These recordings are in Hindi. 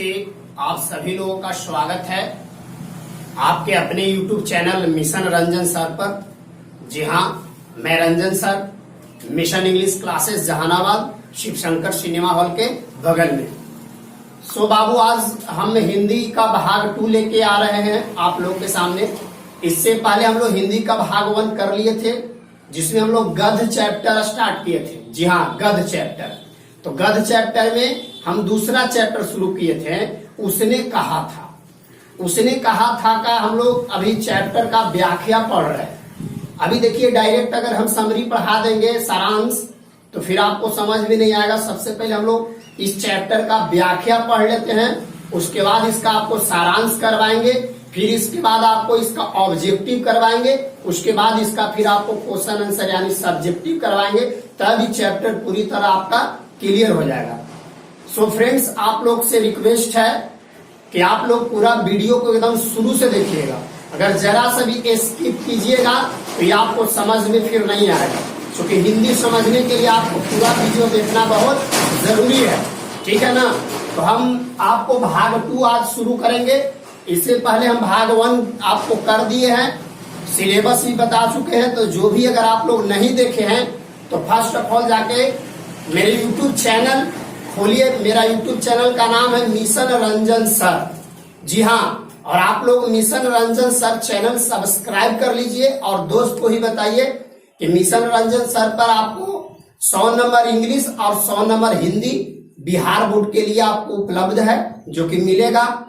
से आप सभी लोगों का स्वागत है आपके अपने YouTube channel mission Ranjan sir पर। जी हाँ, मैं Ranjan sir, mission English classes Jehanabad, Shiv Shankar cinema hall के बगल में। सो बाबू, आज हम हिंदी का भाग 2 लेके आ रहे हैं आप लोग के सामने। इससे पहले हम लोग हिंदी का भाग 1 कर लिए थे, जिसमें हम लोग गद्य चैप्टर स्टार्ट किए थे। जी हाँ, गद्य चैप्टर। तो गद्य चैप्टर में हम दूसरा चैप्टर शुरू किए थे, उसने कहा था। उसने कहा था का हम लोग अभी चैप्टर का व्याख्या पढ़ रहे हैं। अभी देखिए, डायरेक्ट अगर हम समरी पढ़ा देंगे, सारांश, तो फिर आपको समझ में नहीं आएगा। सबसे पहले हम लोग इस चैप्टर का व्याख्या पढ़ लेते हैं, उसके बाद इसका आपको सारांश करवाएंगे, फिर इसके बाद आपको इसका ऑब्जेक्टिव करवाएंगे, उसके बाद इसका फिर आपको क्वेश्चन आंसर यानी सब्जेक्टिव करवाएंगे। तब चैप्टर पूरी तरह आपका क्लियर हो जाएगा। सो फ्रेंड्स, आप लोग से रिक्वेस्ट है कि आप लोग पूरा वीडियो को एकदम शुरू से देखिएगा। अगर जरा सा भी स्किप कीजिएगा तो ये आपको समझ में फिर नहीं आएगा, क्योंकि हिंदी समझने के लिए आपको पूरा वीडियो देखना बहुत जरूरी है। ठीक है ना? तो हम आपको भाग 2 आज शुरू करेंगे। इससे पहले हम भाग 1 आपको कर दिए हैं, सिलेबस भी बता चुके हैं। तो जो भी अगर आप लोग नहीं देखे हैं तो फर्स्ट ऑफ ऑल जाके मेरे यूट्यूब चैनल खोलिए। मेरा यूट्यूब चैनल का नाम है मिशन रंजन सर। जी हाँ, और आप लोग mission Ranjan sir channel subscribe कर लीजिए और दोस्त को ही बताइए कि मिशन रंजन सर पर आपको 100 नंबर इंग्लिश और 100 नंबर हिंदी बिहार बोर्ड के लिए आपको उपलब्ध है, जो कि मिलेगा।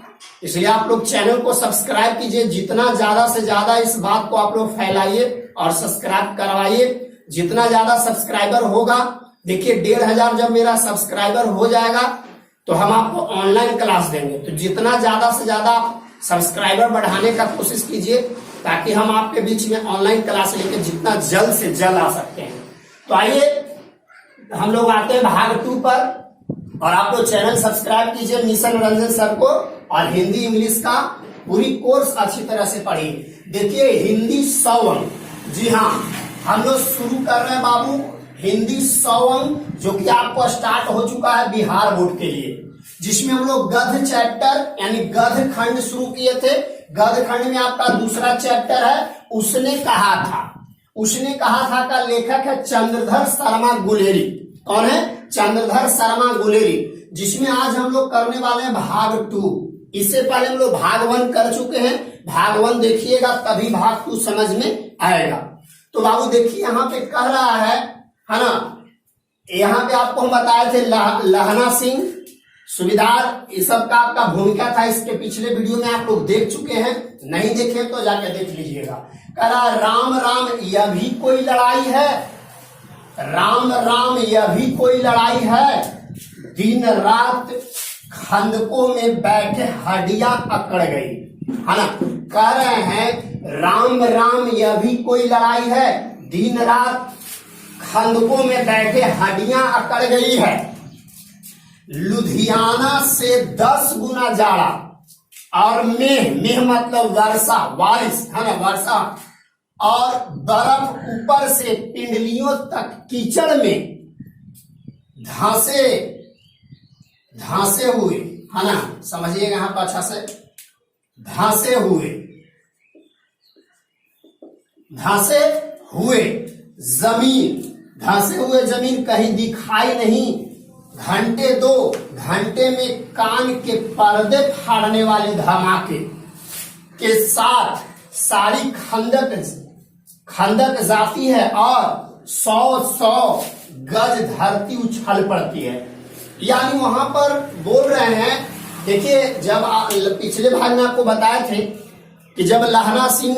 इसलिए आप लोग चैनल को सब्सक्राइब कीजिए। जितना ज्यादा से ज्यादा इस बात को आप लोग फैलाइए और सब्सक्राइब करवाइए। जितना ज्यादा सब्सक्राइबर होगा, देखिए 1500 जब मेरा सब्सक्राइबर हो जाएगा तो हम आपको ऑनलाइन क्लास देंगे। तो जितना ज्यादा से ज्यादा आप सब्सक्राइबर बढ़ाने का कोशिश कीजिए, ताकि हम आपके बीच में ऑनलाइन क्लास लेके जितना जल्द से जल्द आ सकते हैं। तो आइए हम लोग आते हैं भाग 2 पर, और आप लोग चैनल सब्सक्राइब कीजिए मिशन रंजन सर को, और हिंदी इंग्लिश का पूरी कोर्स अच्छी तरह से पढ़िए। देखिए, हिंदी 100 अंक। जी हाँ, हम लोग शुरू कर रहे हैं बाबू हिंदी 100 अंक, जो कि आपको स्टार्ट हो चुका है बिहार बोर्ड के लिए, जिसमें हम लोग गद्य चैप्टर यानी गद्य खंड शुरू किए थे। गद्य खंड में आपका दूसरा चैप्टर है, उसने कहा था। उसने कहा था का लेखक है चंद्रधर शर्मा गुलेरी। कौन है? चंद्रधर शर्मा गुलेरी, जिसमें आज हम लोग करने वाले हैं भाग 2। इससे पहले हम लोग भाग 1 कर चुके हैं। भाग 1 देखिएगा, तभी भाग 2 समझ में आएगा। तो बाबू देखिए, यहाँ पे कह रहा है ना, यहाँ पे आपको हम बताए थे लहना सिंह, सुबेदार, ये सब का आपका भूमिका था। इसके पिछले वीडियो में आप लोग देख चुके हैं, नहीं देखे तो जाके देख लीजिएगा। कह रहा राम राम यह भी कोई लड़ाई है, राम राम यह भी कोई लड़ाई है, दिन रात खंदकों में बैठे हड्डियां अकड़ गई। है ना? कह रहे हैं राम राम यह भी कोई लड़ाई है, दिन रात खंदकों में बैठे हड्डियां अकड़ गई है। लुधियाना से 10 गुना जाड़ा, और मेह मतलब वर्षा, बारिश, है ना, वर्षा, और बर्फ ऊपर से पिंडलियों तक कीचड़ में धांसे हुए। है ना? समझिएगा यहां पर अच्छा से, धांसे हुए जमीन कहीं दिखाई नहीं। घंटे 2 घंटे में कान के पर्दे फाड़ने वाले धमाके के साथ सारी खंदक जाती है, और 100 गज धरती उछल पड़ती है। यानी वहां पर बोल रहे हैं, देखिए, जब पिछले भाग में आपको बताए थे कि जब लहना सिंह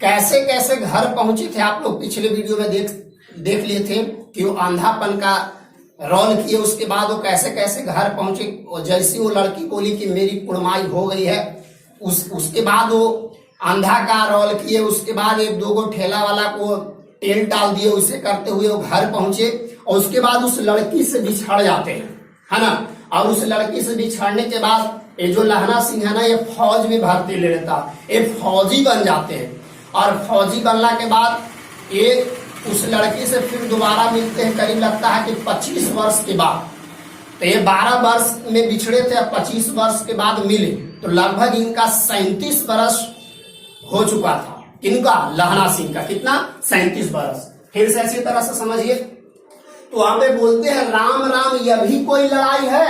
कैसे कैसे घर पहुंचे थे, आप लोग पिछले वीडियो में देख लिए थे कि वो अंधापन का रोल किए। उसके बाद वो कैसे कैसे घर पहुंचे, और जैसी वो लड़की बोली कि मेरी कुड़माई हो गई है, उसके बाद वो अंधा का रोल किए। उसके बाद 1-2 ठेला वाला को तेल डाल दिए। उसे करते हुए वो घर पहुंचे, और उसके बाद उस लड़की से बिछड़ जाते हैं। है ना? और उस लड़की से बिछड़ने के बाद ये जो लहना सिंह है ना, ये फौज में भर्ती ले लेता, ये फौजी बन जाते हैं। और फौजी बनने के बाद ये उस लड़की से फिर दोबारा मिलते हैं, करीब लगता है कि 25 वर्ष के बाद। तो ये 12 वर्ष में बिछड़े थे, अब 25 वर्ष के बाद मिले, तो लगभग इनका 37 वर्ष हो चुका था। किनका? लहना सिंह का। कितना? 37 वर्ष। फिर से इसी तरह से समझिए, तो वहां पे बोलते हैं राम राम यह भी कोई लड़ाई है,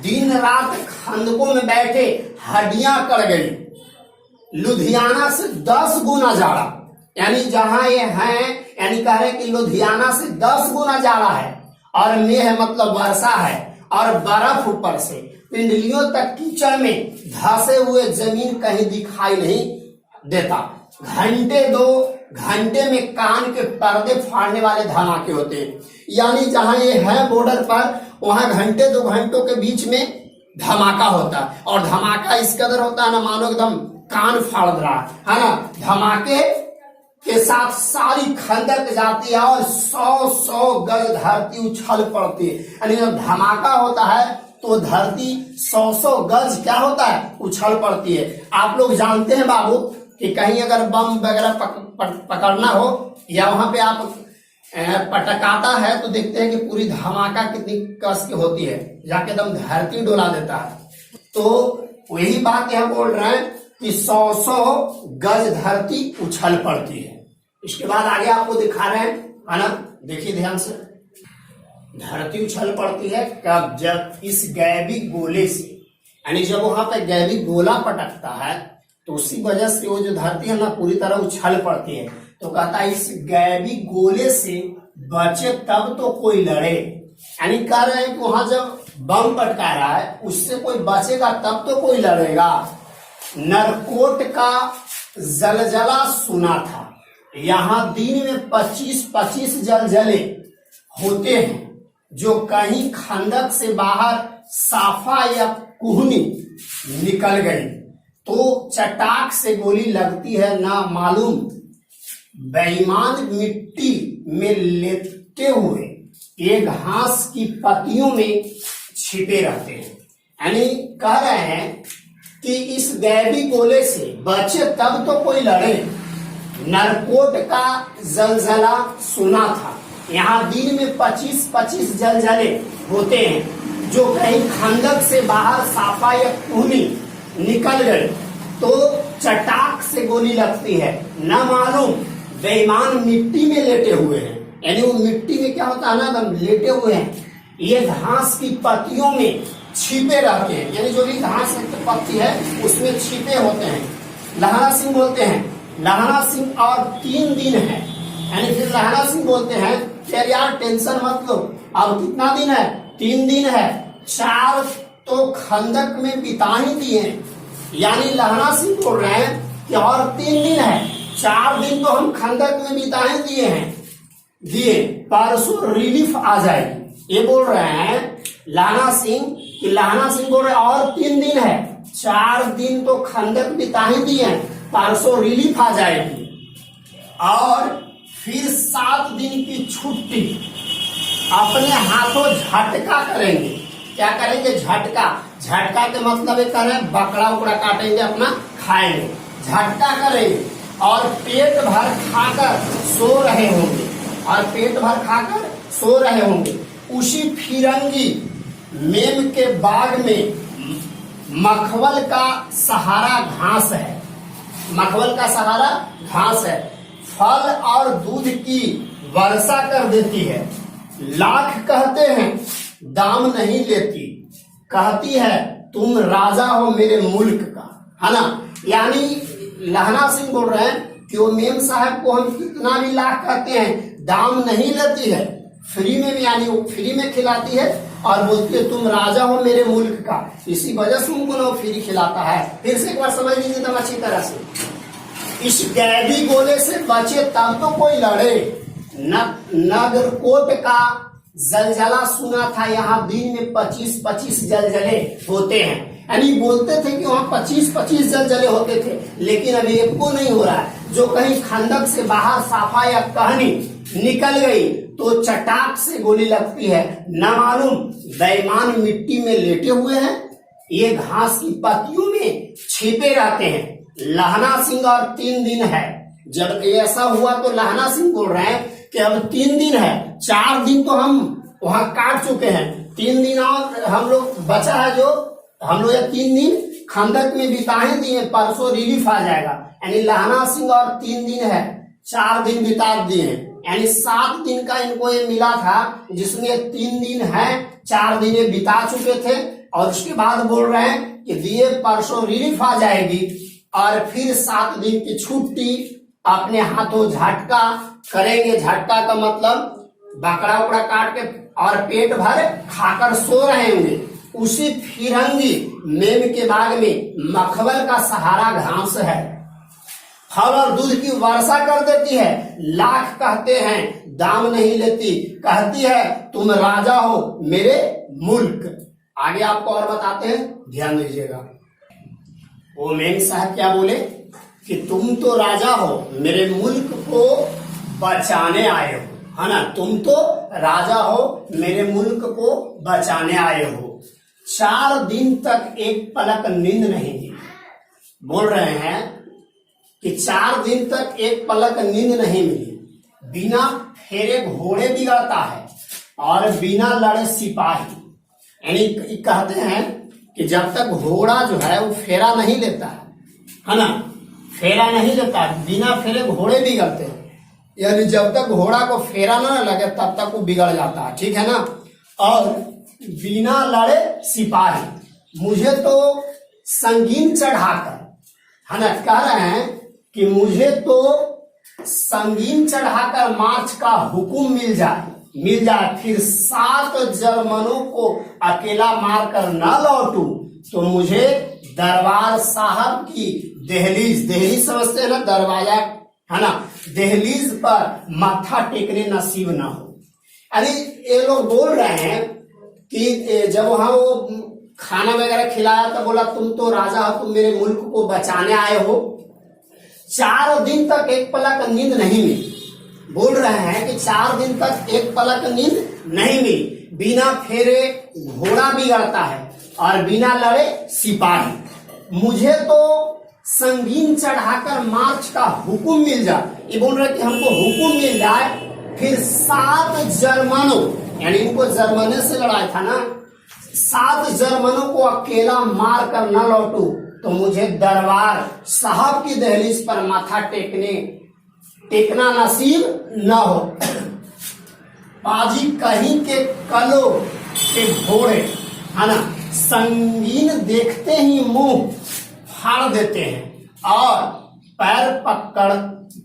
दिन रात खंदकों में बैठे हड्डियां कड़ गई, लुधियाना से 10 गुना जाड़ा। यानी जहां ये हैं, यानी कह रहे कि लुधियाना से 10 गुना जाड़ा है, और मेह मतलब वर्षा है, और बर्फ ऊपर से पिंडलियों तक कीचड़ में धंसे हुए जमीन कहीं दिखाई नहीं देता। घंटे 2 घंटे में कान के पर्दे फाड़ने वाले धमाके होते हैं। यानी जहां ये है बॉर्डर पर, वहां घंटे 2 घंटों के बीच में धमाका होता है, और धमाका इस कदर होता है ना, मानो एकदम कान फाड़ रहा है ना। धमाके के साथ सारी खंदक जाती है और 100 गज धरती उछल पड़ती है। यानी जब धमाका होता है तो धरती 100 गज क्या होता है? उछल पड़ती है। आप लोग जानते हैं बाबू कि कहीं अगर बम वगैरह पकड़ना हो, या वहां पे आप पटकाता है, तो देखते हैं कि पूरी धमाका कितनी कस की होती है, जाके एकदम धरती डोला देता है। तो वही बात यहां बोल रहे हैं कि 100 गज धरती उछल पड़ती है। इसके बाद आगे आपको दिखा रहे हैं, है ना, देखिए ध्यान से। धरती उछल पड़ती है कब? जब इस गैबी गोले से, यानी जब वहां पे गैबी गोला पटकता है, तो उसी वजह से वो जो धरती है ना पूरी तरह उछल पड़ती है। तो कहता है इस गैबी गोले से बचे तब तो कोई लड़े। यानी कह रहे हैं कि वहां जब बम पटका रहा है, उससे कोई बचेगा तब तो कोई लड़ेगा। नरकोट का जलजला सुना था, यहाँ दिन में 25-25 जलजले होते हैं, जो कहीं खंदक से बाहर साफा या कुहनी निकल गई तो चटाक से गोली लगती है ना मालूम। बेईमान मिट्टी में लेटे हुए ये घास की पत्तियों में छिपे रहते हैं। यानी कह रहे हैं कि इस गैबी गोले से बचे तब तो कोई लड़े। नरकोट का जलजला सुना था, यहाँ दिन में 25-25 जलजले होते हैं, जो कहीं खंदक से बाहर साफा या कुहनी निकल गए तो चटाक से गोली लगती है, न मालूम बेईमान मिट्टी में लेटे हुए हैं। यानी वो मिट्टी में क्या होता है ना, एकदम लेटे हुए हैं, ये घास की पत्तियों में छिपे रहते हैं। यानी जो भी घास की पत्ती है उसमें छिपे होते हैं। लहरा सिंह बोलते हैं, लहरा सिंह और 3 दिन है। यानी फिर लहरा सिंह बोलते हैं कि यार टेंशन मत लो, अब कितना दिन है? 3 दिन है, 4 तो खंदक में बिता ही दिए। यानी लहरा सिंह बोल रहे हैं कि और 3 दिन है, 4 दिन तो हम खंदक में बिता ही दिए, परसों रिलीफ आ जाएगी। ये बोल रहे हैं लहरा सिंह कि लहरा सिंह बोल रहे हैं और 3 दिन है, 4 दिन तो खंदक बिता ही दिए, परसों रिलीफ आ जाएगी, और फिर 7 दिन की छुट्टी अपने हाथों झटका करेंगे। क्या करेंगे? झटका। झटका के मतलब एक करें बकरा उकड़ा काटेंगे, अपना खाएंगे, झटका करेंगे, और पेट भर खाकर सो रहे होंगे, और पेट भर खाकर सो रहे होंगे। उसी फिरंगी मेम के बाग में मखवल का सहारा घास है, मखवल का सहारा घास है, फल और दूध की वर्षा कर देती है। लाख कहते हैं दाम नहीं लेती, कहती है तुम राजा हो मेरे मुल्क का, है ना। यानी लहरा सिंह बोल रहे हैं कि वो मेम साहब को हम कितना भी लाख कहते हैं, दाम नहीं लेती है, फ्री में भी, यानी वो फ्री में खिलाती है, और बोलती है तुम राजा हो मेरे मुल्क का, इसी वजह से उनको ना फ्री खिलाता है। फिर से एक बार समझ लीजिए एकदम अच्छी तरह से, इस गैबी गोले से बचे तब तो कोई लड़े। नगरकोट का जलजला सुना था, यहाँ दिन में 25-25 जलजले होते हैं। यानी बोलते थे कि वहाँ 25-25 जलजले होते थे, लेकिन अभी एक को नहीं हो रहा है। जो कहीं खंदक से बाहर साफा या कहनी निकल गई तो चटाक से गोली लगती है, न मालूम बेईमान मिट्टी में लेटे हुए हैं, ये घास की पत्तियों में छिपे रहते हैं। लहरा सिंह और 3 दिन है। जब ऐसा हुआ तो लहरा सिंह बोल रहे हैं कि अब 3 दिन है, 4 दिन तो हम वहां काट चुके हैं, 3 दिन और हम लोग बचा है, जो हम लोग 3 दिन खंदक में बिताए दिए, परसों रिलीफ आ जाएगा। यानी लहना सिंह और 3 दिन है, 4 दिन बिता दिए, यानी 7 दिन का इनको ये मिला था, जिसमें 3 दिन है, 4 दिन ये बिता चुके थे। और उसके बाद बोल रहे हैं कि दिए परसों रिलीफ आ जाएगी और फिर 7 दिन की छुट्टी, अपने हाथों झटका करेंगे। झटका का मतलब बकरा उकड़ा काट के और पेट भर खाकर सो रहे होंगे। उसी फिरंगी मेम के बाग में मखमल का सहारा घास है, फल और दूध की वर्षा कर देती है। लाख कहते हैं दाम नहीं लेती, कहती है तुम राजा हो मेरे मुल्क। आगे आपको और बताते हैं, ध्यान दीजिएगा। वो मेम साहब क्या बोले कि तुम तो राजा हो, मेरे मुल्क को बचाने आए हो, है ना। तुम तो राजा हो, मेरे मुल्क को बचाने आए हो। 4 दिन तक एक पलक नींद नहीं दी। बोल रहे हैं कि 4 दिन तक एक पलक नींद नहीं मिली। बिना फेरे घोड़े बिगड़ता है और बिना लड़े सिपाही। यानी कहते हैं कि जब तक घोड़ा जो है वो फेरा नहीं लेता है ना, फेरा नहीं लेता, बिना फेरे घोड़े बिगड़ते हैं। यानी जब तक घोड़ा को फेरा ना लगे तब तक वो बिगड़ जाता है, ठीक है ना। और बिना लड़े सिपाही। मुझे तो संगीन चढ़ाकर, है ना, कह रहे हैं कि मुझे तो संगीन चढ़ाकर मार्च का हुक्म मिल जाए, फिर 7 जर्मनों को अकेला मारकर न लौटूं तो मुझे दरबार साहब की दहलीज समझते हैं ना, दरवाजा, है ना, दहलीज पर माथा टेकने नसीब ना हो। अरे ये लोग बोल रहे हैं कि जब वहां वो खाना वगैरह खिलाया तो बोला तुम तो राजा हो, तुम मेरे मुल्क को बचाने आए हो। 4 दिन तक एक पलक नींद नहीं मिली। बोल रहे हैं कि 4 दिन तक एक पलक नींद नहीं मिली। बिना फेरे घोड़ा बिगड़ता है और बिना लड़े सिपाही। मुझे तो संगीन चढ़ाकर मार्च का हुक्म मिल जाए। ये बोल रहे कि हमको हुक्म मिल जाए, फिर 7 जर्मनों, यानी इनको जर्मनी से लड़ाई था ना, 7 जर्मनों को अकेला मार कर न लौटू तो मुझे दरबार साहब की दहलीज पर माथा टेकना नसीब न हो। पाजी कहीं के कलो के घोड़े, है ना, संगीन देखते ही मुंह फाड़ देते हैं और पैर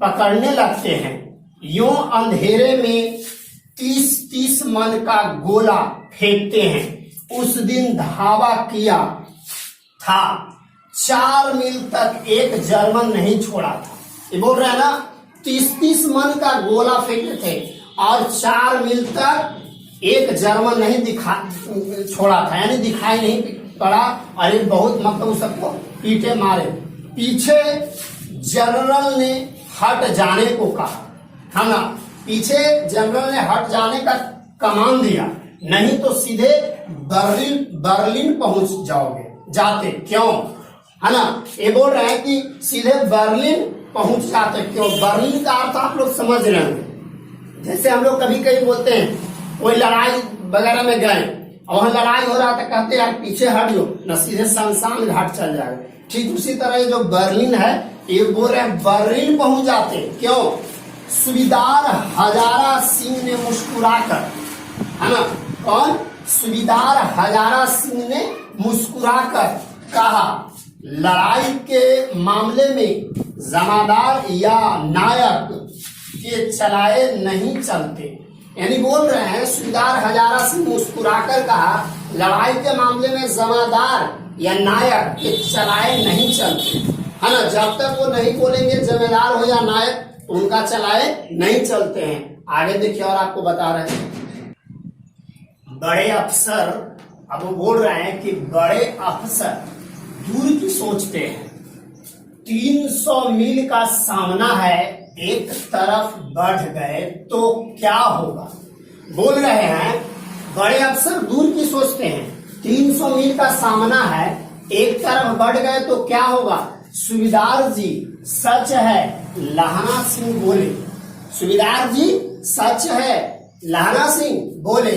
पकड़ने लगते हैं। यूं अंधेरे में 30 मन का गोला फेंकते हैं। उस दिन धावा किया था, 4 मील तक एक जर्मन नहीं छोड़ा था। ये बोल रहे हैं ना, 30 मन का गोला फेंकते थे और 4 मील तक एक जर्मन नहीं छोड़ा था, यानी दिखाई नहीं पड़ा। अरे बहुत मतलब सबको पीटे मारे। पीछे जनरल ने हट जाने को कहा, है ना, पीछे जनरल ने हट जाने का कमान दिया, नहीं तो सीधे बर्लिन पहुंच जाते। क्यों, है ना, ये बोल रहे हैं कि सीधे बर्लिन पहुंच जाते। क्यों? बर्लिन का अर्थ आप लोग समझ रहे हैं। जैसे हम लोग कभी कभी बोलते हैं कोई लड़ाई वगैरह में गए और वहां लड़ाई हो रहा था, कहते यार पीछे हट जाओ, न सीधे शमशान घाट चल जाएगा। ठीक उसी तरह ये जो बर्लिन है, ये बोल रहे हैं बर्लिन पहुंच जाते। क्यों? सूबेदार हजारा सिंह ने मुस्कुराकर, है ना, कौन? सूबेदार हजारा सिंह ने मुस्कुराकर कहा, लड़ाई के मामले में जमादार या नायक के चलाए नहीं चलते। यानी बोल रहे हैं सूबेदार हजारा सिंह मुस्कुराकर कहा, लड़ाई के मामले में जमादार या नायक के चलाए नहीं चलते, है ना। जब तक वो नहीं बोलेंगे जमींदार हो या नायक, तो उनका चलाए नहीं चलते हैं। आगे देखिए और आपको बता रहे हैं, बड़े अफसर, अब वो बोल रहे हैं कि बड़े अफसर दूर की सोचते हैं। 300 मील का सामना है, एक तरफ बढ़ गए तो क्या होगा। बोल रहे हैं बड़े अफसर दूर की सोचते हैं। 300 मील का सामना है, एक तरफ बढ़ गए तो क्या होगा। सूबेदार जी सच है, लहना सिंह बोले। सूबेदार जी सच है, लहना सिंह बोले।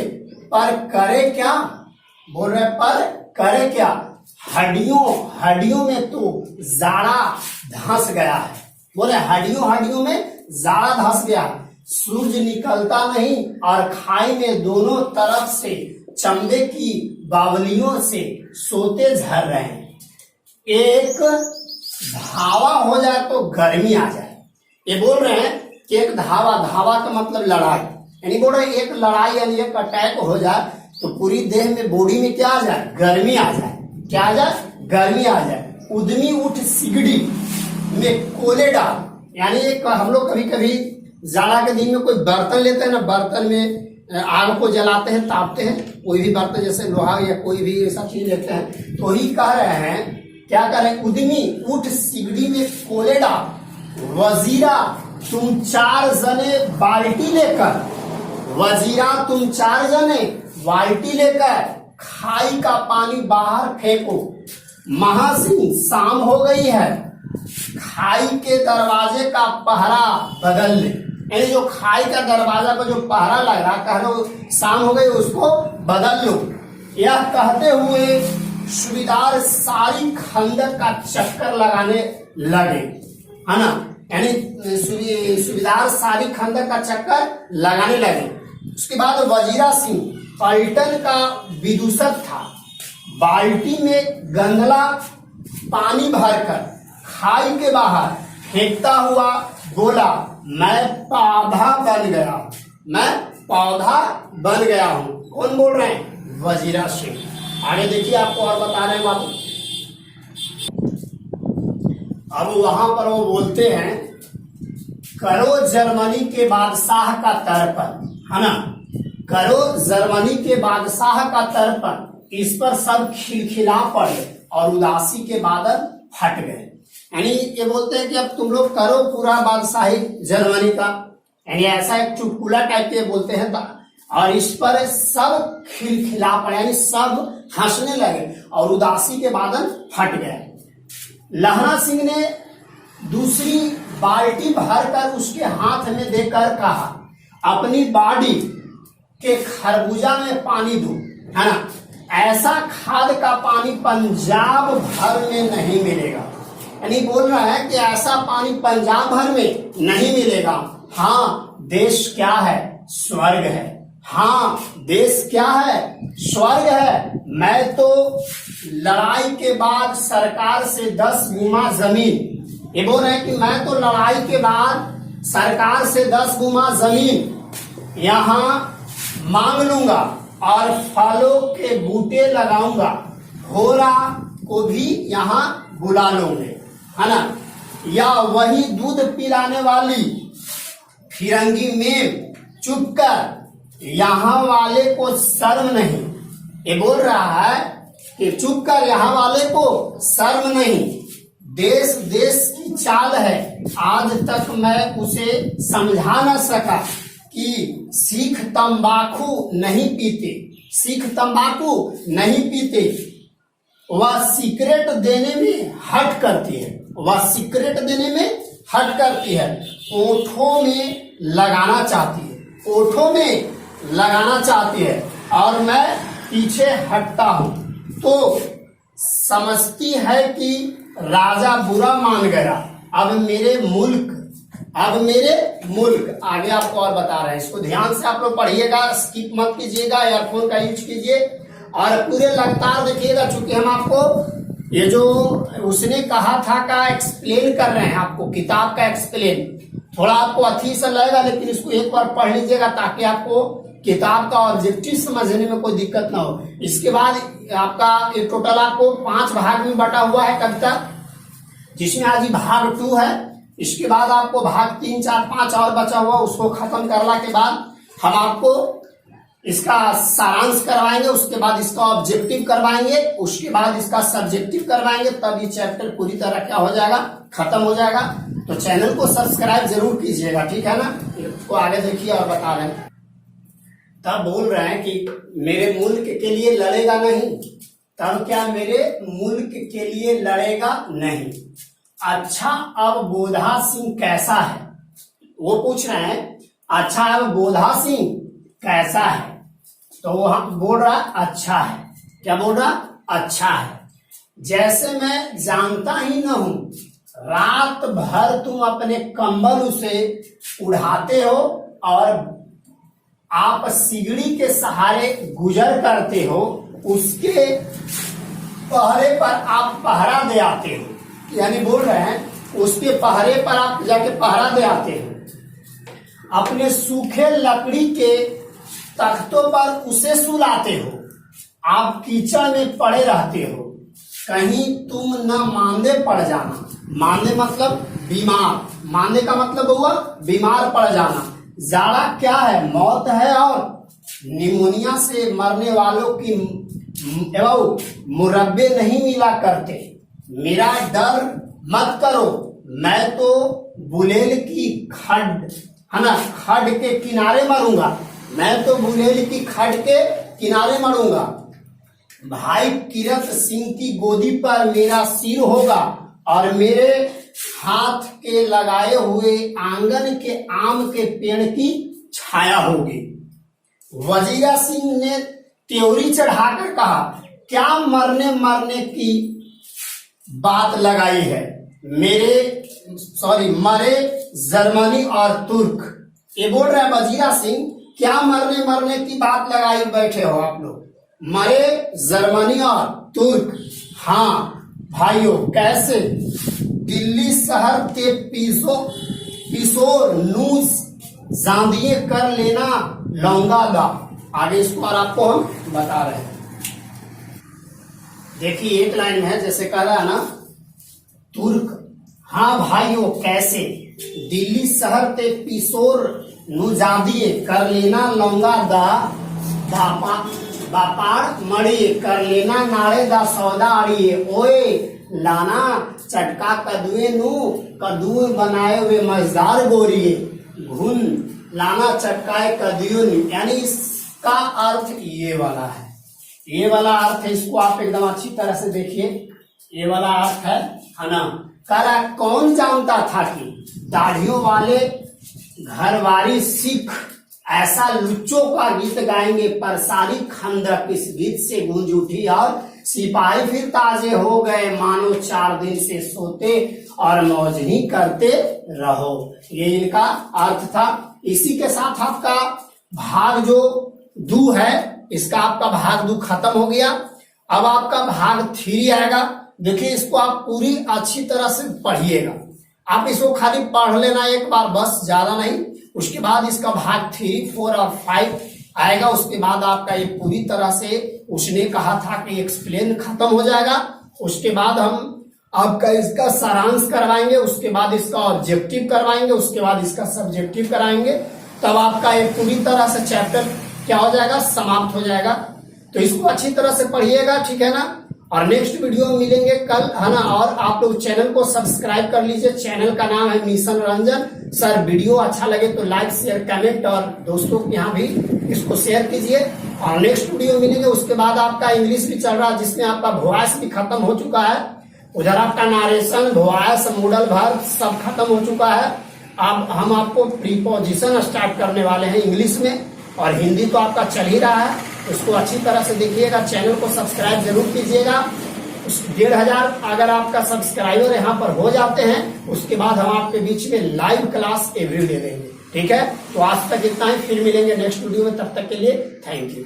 पर करे क्या, बोल रहे पर करे क्या, हड्डियों में तो जाड़ा धंस गया है। बोले हड्डियों में जाड़ा धंस गया है। सूरज निकलता नहीं और खाई में दोनों तरफ से चमड़े की बावलियों से सोते झर रहे हैं। एक धावा हो जाए तो गर्मी आ जाए। ये बोल रहे हैं कि एक धावा का मतलब लड़ाई, यानी बोल रहे हैं एक लड़ाई यानी एक अटैक हो जाए तो पूरी देह में बॉडी में क्या आ जाए, गर्मी आ जाए। क्या आ जाए, गर्मी आ जाए। उद्यमी उठ सिगड़ी में कोले डाल, यानी एक हम लोग कभी कभी जाड़ा के दिन में कोई बर्तन लेते हैं ना, बर्तन में आग को जलाते हैं, तापते हैं, कोई भी बर्तन जैसे लोहा या कोई भी ऐसा चीज लेते हैं, तो ही कह रहे हैं क्या करें, उद्यमी उठ सिगड़ी में कोले डाल, वजीरा तुम 4 जने बाल्टी लेकर, वजीरा तुम 4 जने बाल्टी लेकर खाई का पानी बाहर फेंको। महासिंह शाम हो गई है, खाई के दरवाजे का पहरा बदल ले, यानी जो खाई का दरवाजा पर जो पहरा लग रहा, कह लो शाम हो गई, उसको बदल लो। यह कहते हुए सूबेदार सारी खंदक का चक्कर लगाने लगे, है ना, यानी सूबेदार सारी खंदक का चक्कर लगाने लगे। उसके बाद वजीरा सिंह पलटन का विदूषक था, बाल्टी में गंदला पानी भरकर खाई के बाहर फेंकता हुआ बोला, मैं पौधा बन गया, मैं पौधा बन गया हूं। कौन बोल रहे हैं, वजीरा सिंह। आगे देखिए आपको और बता रहे हैं बाबू। अब वहां पर वो बोलते हैं, करो जर्मनी के बादशाह का तर्पण, है ना, करो जर्मनी के बादशाह का तर्पण। इस पर सब खिलखिला पड़े और उदासी के बादल फट गए। यानी ये बोलते हैं कि अब तुम लोग करो पूरा बादशाही जर्मनी का, यानी ऐसा एक चुटकुला टाइप के बोलते हैं। और इस पर सब खिलखिला पड़े, यानी सब हंसने लगे और उदासी के बादल फट गए। लहरा सिंह ने दूसरी बाल्टी भरकर उसके हाथ में देकर कहा, अपनी बाडी के खरबूजा में पानी दो, है ना, ऐसा खाद का पानी पंजाब भर में नहीं मिलेगा। यानी बोल रहा है कि ऐसा पानी पंजाब भर में नहीं मिलेगा। हाँ देश क्या है, स्वर्ग है। हाँ देश क्या है, स्वर्ग है। मैं तो लड़ाई के बाद सरकार से 10 गुना जमीन, ये बोल रहे हैं कि मैं तो लड़ाई के बाद सरकार से 10 गुना जमीन यहाँ मांग लूंगा और फलों के बूटे लगाऊंगा, घोड़ा को भी यहाँ बुला लूंगे, है ना, या वही दूध पिलाने वाली फिरंगी में चुपकर यहाँ वाले को शर्म नहीं। ये बोल रहा है कि चुपकर यहाँ वाले को शर्म नहीं। देश देश की चाल है, आज तक मैं उसे समझा न सका कि सिख तंबाकू नहीं पीते, सिख तंबाकू नहीं पीते। वह सिगरेट देने में हट करती है, वह सिगरेट देने में हट करती है, ओठों में लगाना चाहती है, ओठों में लगाना चाहती है और मैं पीछे हटता हूं तो समझती है कि राजा बुरा मान गया। अब मेरे मुल्क आगे आपको और बता रहे हैं, इसको ध्यान से आप लोग पढ़िएगा, स्किप मत कीजिएगा, ईयरफोन का यूज कीजिए और पूरे लगातार देखिएगा। चूंकि हम आपको ये जो उसने कहा था का एक्सप्लेन कर रहे हैं, आपको किताब का एक्सप्लेन थोड़ा आपको अथी सा लगेगा, लेकिन इसको एक बार पढ़ लीजिएगा ताकि आपको किताब का ऑब्जेक्टिव समझने में कोई दिक्कत ना हो। इसके बाद आपका ये टोटल आपको 5 भाग में बटा हुआ है कविता, जिसमें आज भाग 2 है। इसके बाद आपको भाग 3, 4, 5 और बचा हुआ, उसको खत्म करने के बाद हम आपको इसका सारांश करवाएंगे, उसके बाद इसका ऑब्जेक्टिव करवाएंगे, उसके बाद इसका सब्जेक्टिव करवाएंगे, तब ये चैप्टर पूरी तरह क्या हो जाएगा, खत्म हो जाएगा। तो चैनल को सब्सक्राइब जरूर कीजिएगा, ठीक है ना। इसको आगे देखिए और बता रहे हैं। तब बोल रहे हैं कि मेरे मुल्क के लिए लड़ेगा नहीं, तब क्या मेरे मुल्क के लिए लड़ेगा नहीं। अच्छा अब बोधा सिंह कैसा है, वो पूछ रहे हैं, अच्छा अब बोधा सिंह कैसा है। तो वो बोल रहा अच्छा है। क्या बोल रहा? अच्छा है। जैसे मैं जानता ही न हूं, रात भर तुम अपने कंबल उसे उड़ाते हो और आप सिगड़ी के सहारे गुजर करते हो, उसके पहरे पर आप पहरा दे आते हो। यानी बोल रहे हैं उसके पहरे पर आप जाके पहरा दे आते हो। अपने सूखे लकड़ी के तख्तों पर उसे सुलाते हो। आप कीचड़ में पड़े रहते हो, कहीं तुम न मांदे पड़ जाना। मांदे मतलब बीमार, मांदे का मतलब हुआ बीमार पड़ जाना। जाड़ा क्या है? मौत है। और निमोनिया से मरने वालों की मुरब्बे नहीं मिला करते। मेरा डर मत करो, मैं तो बुलेल की खड है ना, खड के किनारे मरूंगा। मैं तो बुलेल की खड के किनारे मरूंगा। भाई किरत सिंह की गोदी पर मेरा सिर होगा और मेरे हाथ के लगाए हुए आंगन के आम के पेड़ की छाया होगी। वजीरा सिंह ने त्योरी चढ़ाकर कहा, क्या मरने मरने की बात लगाई है? मरे जर्मनी और तुर्क। ये बोल रहे हैं वजीरा सिंह, क्या मरने मरने की बात लगाई बैठे हो आप लोग? मरे जर्मनी और तुर्क। हाँ भाइयों, कैसे? दिल्ली शहर के पिसोर नूज जांदिए कर लेना लौंगा दा। आगे इस पर आपको हम बता रहे हैं। देखिए एक लाइन है, जैसे कह रहा है ना तुर्क। हाँ भाइयों, कैसे? दिल्ली शहर के पिसोर नुजादिए कर लेना लौंगा दा बापाड़ मड़िए कर लेना नाड़े दा सौदा अड़िए। ओए लाना चटका कदुए नु कदुए बनाए हुए मजेदार गोरिए। घुन लाना चटकाए कदुए। यानी इसका अर्थ ये वाला है। ये वाला अर्थ है, इसको आप एकदम अच्छी तरह से देखिए। ये वाला अर्थ है ना। करा कौन जानता था कि दाढ़ियों वाले घरवारी सिख ऐसा लुच्चों का गीत गाएंगे। पर सारी खंदक इस गीत से गूंज उठी और सिपाही फिर ताजे हो गए, मानो 4 दिन से सोते और मौज ही करते रहो। ये इनका अर्थ था। इसी के साथ आपका भाग जो 2 है, इसका आपका भाग 2 खत्म हो गया। अब आपका भाग 3 आएगा। देखिए इसको आप पूरी अच्छी तरह से पढ़िएगा। आप इसको खाली पढ़ लेना एक बार बस, ज्यादा नहीं। उसके बाद इसका भाग 3, 4 और 5 आएगा। उसके बाद आपका ये पूरी तरह से उसने कहा था कि एक्सप्लेन खत्म हो जाएगा। उसके बाद हम आपका इसका सारांश करवाएंगे, उसके बाद इसका ऑब्जेक्टिव करवाएंगे, उसके बाद इसका सब्जेक्टिव कराएंगे। तब आपका ये पूरी तरह से चैप्टर क्या हो जाएगा? समाप्त हो जाएगा। तो इसको अच्छी तरह से पढ़िएगा, ठीक है ना। और नेक्स्ट वीडियो में मिलेंगे कल, है ना। और आप लोग चैनल को सब्सक्राइब कर लीजिए। चैनल का नाम है मिशन रंजन सर। वीडियो अच्छा लगे तो लाइक शेयर कमेंट और दोस्तों के यहाँ भी इसको शेयर कीजिए। और नेक्स्ट वीडियो मिलेंगे। उसके बाद आपका इंग्लिश भी चल रहा है, जिसमें आपका वॉइस भी खत्म हो चुका है। उधर आपका नारेशन, वॉइस, मूडल वर्ब सब खत्म हो चुका है। अब हम आपको प्रीपोजिशन स्टार्ट करने वाले हैं इंग्लिश में। और हिंदी तो आपका चल ही रहा है, उसको अच्छी तरह से देखिएगा। चैनल को सब्सक्राइब जरूर कीजिएगा। 1500 अगर आपका सब्सक्राइबर यहाँ पर हो जाते हैं, उसके बाद हम आपके बीच में लाइव क्लास एवरीडे देंगे, ठीक है। तो आज तक इतना ही, फिर मिलेंगे नेक्स्ट वीडियो में। तब तक के लिए थैंक यू।